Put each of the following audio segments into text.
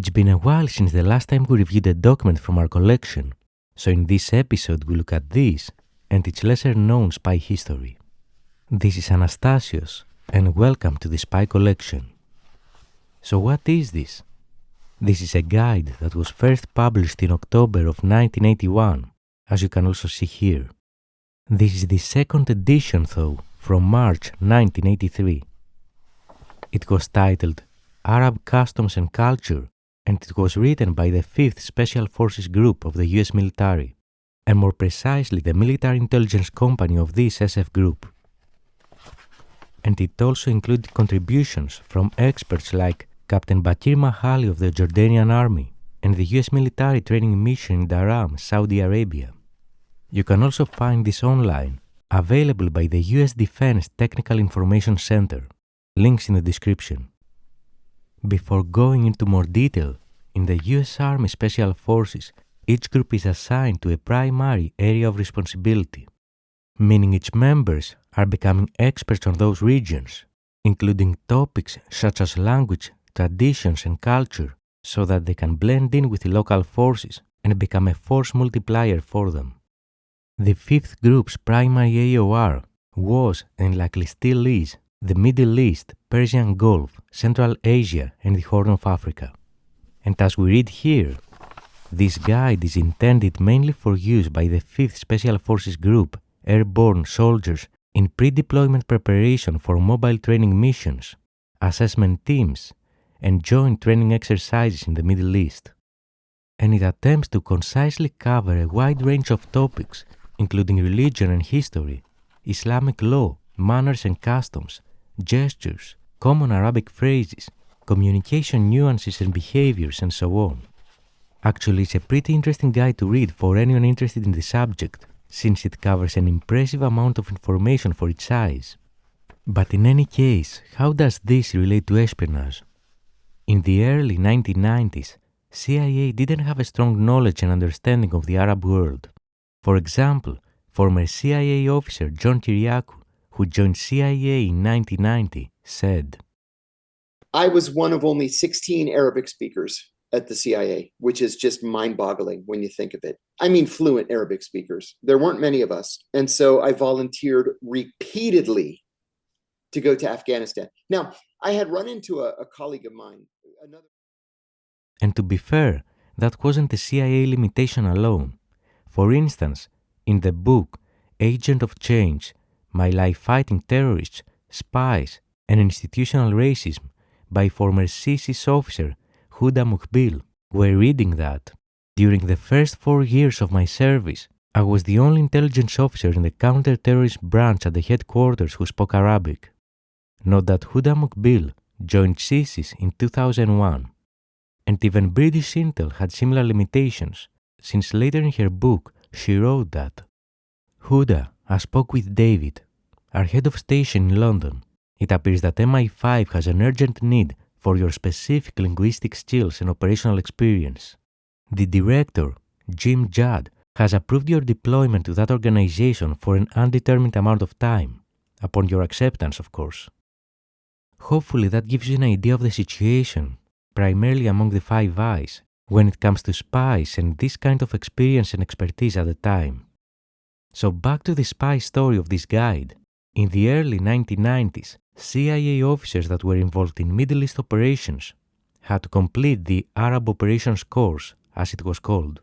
It's been a while since the last time we reviewed a document from our collection, so in this episode we look at this and its lesser-known spy history. This is Anastasios, and welcome to the Spy Collection. So what is this? This is a guide that was first published in October of 1981, as you can also see here. This is the second edition though, from March 1983. It was titled Arab Customs and Culture, and it was written by the 5th Special Forces Group of the US military, and more precisely the military intelligence company of this SF group. And it also included contributions from experts like Captain Bakir Mahali of the Jordanian Army and the US military training mission in Dhahran, Saudi Arabia. You can also find this online, available by the US Defense Technical Information Center. Links in the description. Before going into more detail, in the US Army Special Forces, each group is assigned to a primary area of responsibility, meaning its members are becoming experts on those regions, including topics such as language, traditions, and culture, so that they can blend in with the local forces and become a force multiplier for them. The 5th group's primary AOR was, and likely still is, the Middle East, Persian Gulf, Central Asia, and the Horn of Africa. And as we read here, this guide is intended mainly for use by the 5th Special Forces Group airborne soldiers in pre-deployment preparation for mobile training missions, assessment teams, and joint training exercises in the Middle East. And it attempts to concisely cover a wide range of topics, including religion and history, Islamic law, manners and customs, gestures, common Arabic phrases, communication nuances and behaviors, and so on. Actually, it's a pretty interesting guide to read for anyone interested in the subject, since it covers an impressive amount of information for its size. But in any case, how does this relate to espionage? In the early 1990s, CIA didn't have a strong knowledge and understanding of the Arab world. For example, former CIA officer John Kiriakou, who joined CIA in 1990, said, I was one of only 16 Arabic speakers at the CIA, which is just mind-boggling when you think of it. I mean, fluent Arabic speakers. There weren't many of us. And so I volunteered repeatedly to go to Afghanistan. Now, I had run into a colleague of mine. And to be fair, that wasn't the CIA limitation alone. For instance, in the book Agent of Change, My Life Fighting Terrorists, Spies, and Institutional Racism by former CSIS officer Huda Mukbil, we're reading that during the first 4 years of my service, I was the only intelligence officer in the counter-terrorism branch at the headquarters who spoke Arabic. Note that Huda Mukbil joined CSIS in 2001. And even British Intel had similar limitations, since later in her book she wrote that, Huda, I spoke with David, our head of station in London. It appears that MI5 has an urgent need for your specific linguistic skills and operational experience. The director, Jim Judd, has approved your deployment to that organization for an undetermined amount of time, upon your acceptance, of course. Hopefully that gives you an idea of the situation, primarily among the Five Eyes, when it comes to spies and this kind of experience and expertise at the time. So back to the spy story of this guide. In the early 1990s, CIA officers that were involved in Middle East operations had to complete the Arab Operations Course, as it was called.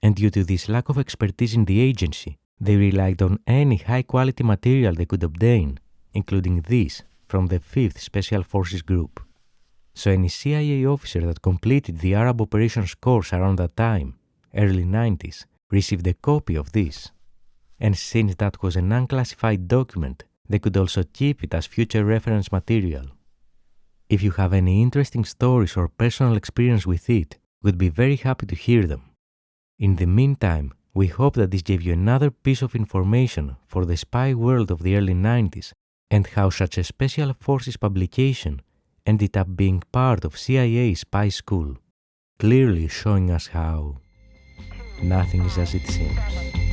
And due to this lack of expertise in the agency, they relied on any high-quality material they could obtain, including this from the 5th Special Forces Group. So any CIA officer that completed the Arab Operations Course around that time, early 90s, received a copy of this. And since that was an unclassified document, they could also keep it as future reference material. If you have any interesting stories or personal experience with it, we'd be very happy to hear them. In the meantime, we hope that this gave you another piece of information for the spy world of the early 90s and how such a special forces publication ended up being part of CIA spy school, clearly showing us how nothing is as it seems.